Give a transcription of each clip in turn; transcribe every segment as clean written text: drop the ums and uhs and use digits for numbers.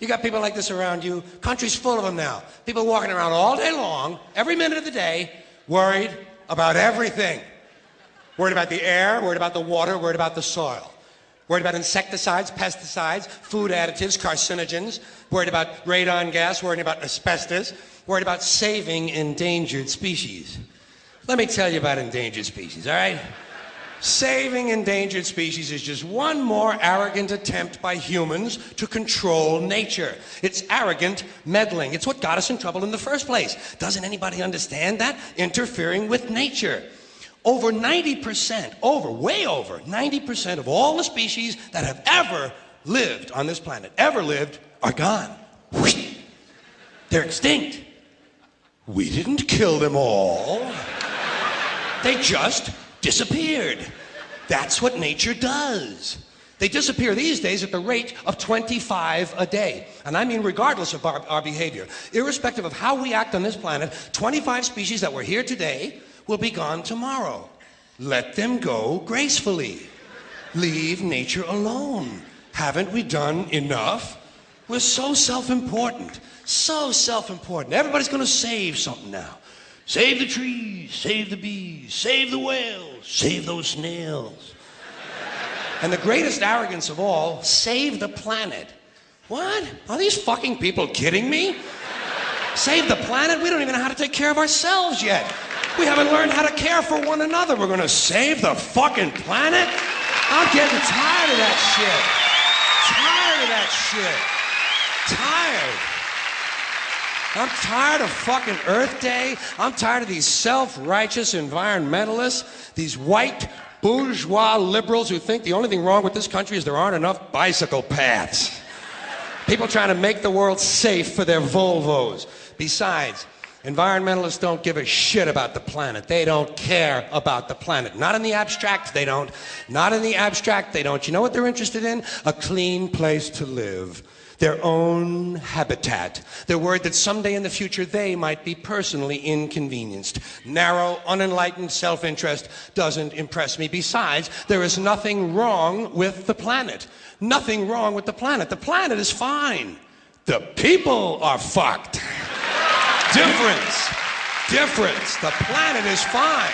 You got people like this around you. Country's full of them now. People walking around all day long, every minute of the day, worried about everything. Worried about the air, worried about the water, worried about the soil. Worried about insecticides, pesticides, food additives, carcinogens. Worried about radon gas, worried about asbestos. Worried about saving endangered species. Let me tell you about endangered species, all right? Saving endangered species is just one more arrogant attempt by humans to control nature. It's arrogant meddling. It's what got us in trouble in the first place. Doesn't anybody understand that? Interfering with nature. Over 90%, way over 90% of all the species that have ever lived on this planet, are gone. They're extinct. We didn't kill them all. They just disappeared. That's what nature does. They disappear these days at the rate of 25 a day. And I mean regardless of our behavior. Irrespective of how we act on this planet, 25 species that were here today will be gone tomorrow. Let them go gracefully. Leave nature alone. Haven't we done enough? We're so self-important. So self-important. Everybody's going to save something now. Save the trees, save the bees, save the whales, save those snails. And the greatest arrogance of all, save the planet. What? Are these fucking people kidding me? Save the planet? We don't even know how to take care of ourselves yet. We haven't learned how to care for one another. We're gonna save the fucking planet? I'm getting tired of that shit. Tired of that shit. Tired. I'm tired of fucking Earth Day. I'm tired of these self-righteous environmentalists, these white bourgeois liberals who think the only thing wrong with this country is there aren't enough bicycle paths. People trying to make the world safe for their Volvos. Besides, environmentalists don't give a shit about the planet. They don't care about the planet. Not in the abstract, they don't. Not in the abstract, they don't. You know what they're interested in? A clean place to live. Their own habitat. They're worried that someday in the future they might be personally inconvenienced. Narrow, unenlightened self-interest doesn't impress me. Besides, there is nothing wrong with the planet. Nothing wrong with the planet. The planet is fine. The people are fucked. Difference. The planet is fine.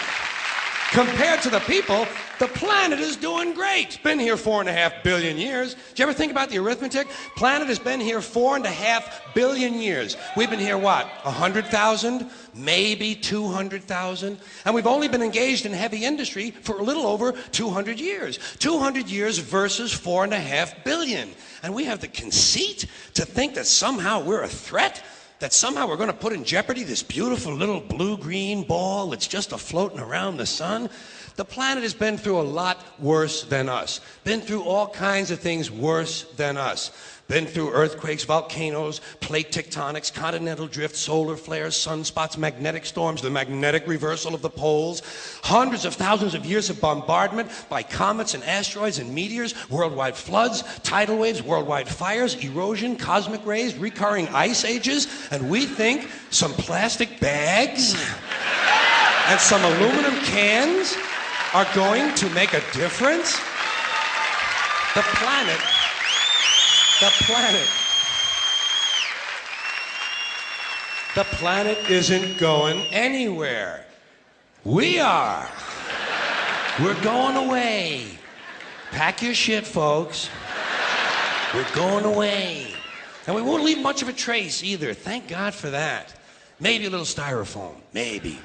Compared to the people, the planet is doing great. Been here 4.5 billion years. Did you ever think about the arithmetic? Planet has been here 4.5 billion years. We've been here, what, 100,000? Maybe 200,000? And we've only been engaged in heavy industry for a little over 200 years. 200 years versus 4.5 billion. And we have the conceit to think that somehow we're a threat? That somehow we're going to put in jeopardy this beautiful little blue-green ball that's just a-floating around the sun? The planet has been through a lot worse than us. Been through all kinds of things worse than us. Been through earthquakes, volcanoes, plate tectonics, continental drift, solar flares, sunspots, magnetic storms, the magnetic reversal of the poles, hundreds of thousands of years of bombardment by comets and asteroids and meteors, worldwide floods, tidal waves, worldwide fires, erosion, cosmic rays, recurring ice ages, and we think some plastic bags and some aluminum cans are going to make a difference? The planet isn't going anywhere. We are. We're going away. Pack your shit, folks. We're going away. And we won't leave much of a trace either. Thank God for that. Maybe a little styrofoam. Maybe.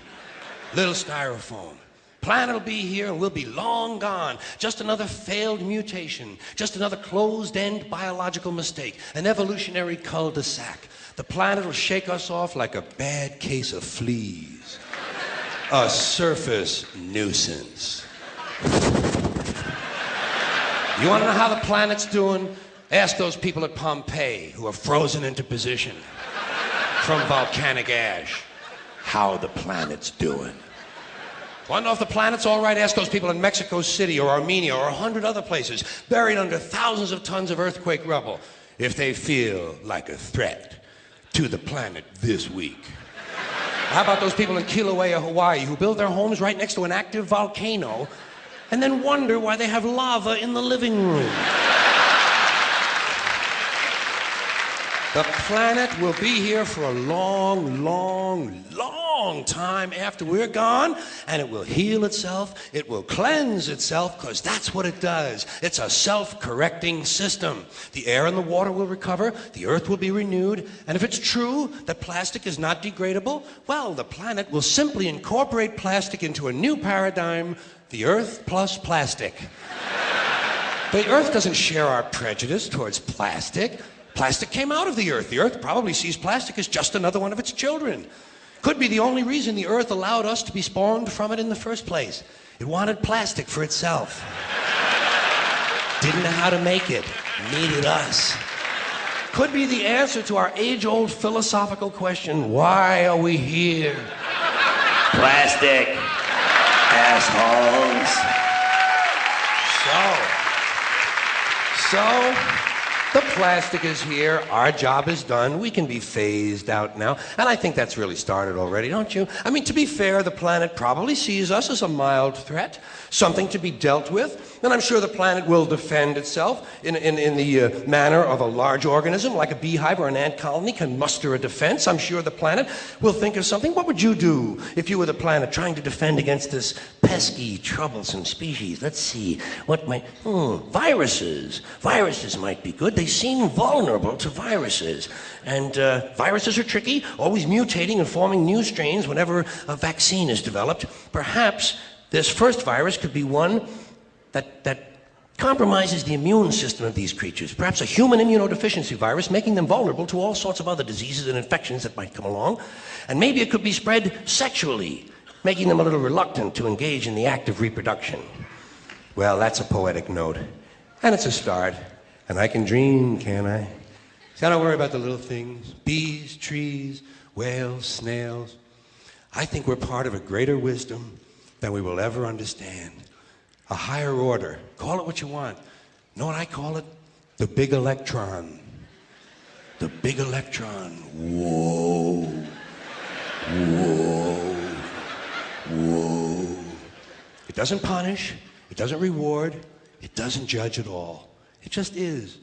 Little styrofoam. Planet will be here and we'll be long gone. Just another failed mutation. Just another closed-end biological mistake. An evolutionary cul-de-sac. The planet will shake us off like a bad case of fleas. A surface nuisance. You want to know how the planet's doing? Ask those people at Pompeii who are frozen into position from volcanic ash how the planet's doing. Want to know if the planet's all right? Ask those people in Mexico City or Armenia or 100 other places buried under thousands of tons of earthquake rubble if they feel like a threat to the planet this week. How about those people in Kilauea, Hawaii who build their homes right next to an active volcano and then wonder why they have lava in the living room? The planet will be here for a long, long, long time after we're gone, and it will heal itself, it will cleanse itself, because that's what it does. It's a self-correcting system. The air and the water will recover, the earth will be renewed, and if it's true that plastic is not degradable, well, the planet will simply incorporate plastic into a new paradigm, the earth plus plastic. The earth doesn't share our prejudice towards plastic. Plastic came out of the earth. The earth probably sees plastic as just another one of its children. Could be the only reason the earth allowed us to be spawned from it in the first place. It wanted plastic for itself. Didn't know how to make it. Needed us. Could be the answer to our age-old philosophical question, why are we here? Plastic. Assholes. So, the plastic is here, our job is done, we can be phased out now, and I think that's really started already, don't you? I mean, to be fair, the planet probably sees us as a mild threat, something to be dealt with, and I'm sure the planet will defend itself in the manner of a large organism, like a beehive or an ant colony can muster a defense. I'm sure the planet will think of something. What would you do if you were the planet trying to defend against this pesky, troublesome species? Let's see, what might... viruses. Viruses might be good. They seem vulnerable to viruses. And viruses are tricky, always mutating and forming new strains whenever a vaccine is developed. Perhaps this first virus could be one that compromises the immune system of these creatures. Perhaps a human immunodeficiency virus, making them vulnerable to all sorts of other diseases and infections that might come along. And maybe it could be spread sexually, making them a little reluctant to engage in the act of reproduction. Well, that's a poetic note. And it's a start. And I can dream, can't I? See, I don't worry about the little things. Bees, trees, whales, snails. I think we're part of a greater wisdom than we will ever understand. A higher order. Call it what you want. Know what I call it? The big electron. The big electron. Whoa. Whoa. Whoa. It doesn't punish. It doesn't reward. It doesn't judge at all. It just is.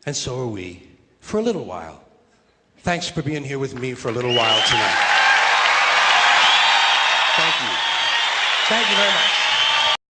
And so are we. For a little while. Thanks for being here with me for a little while tonight. Thank you. Thank you very much.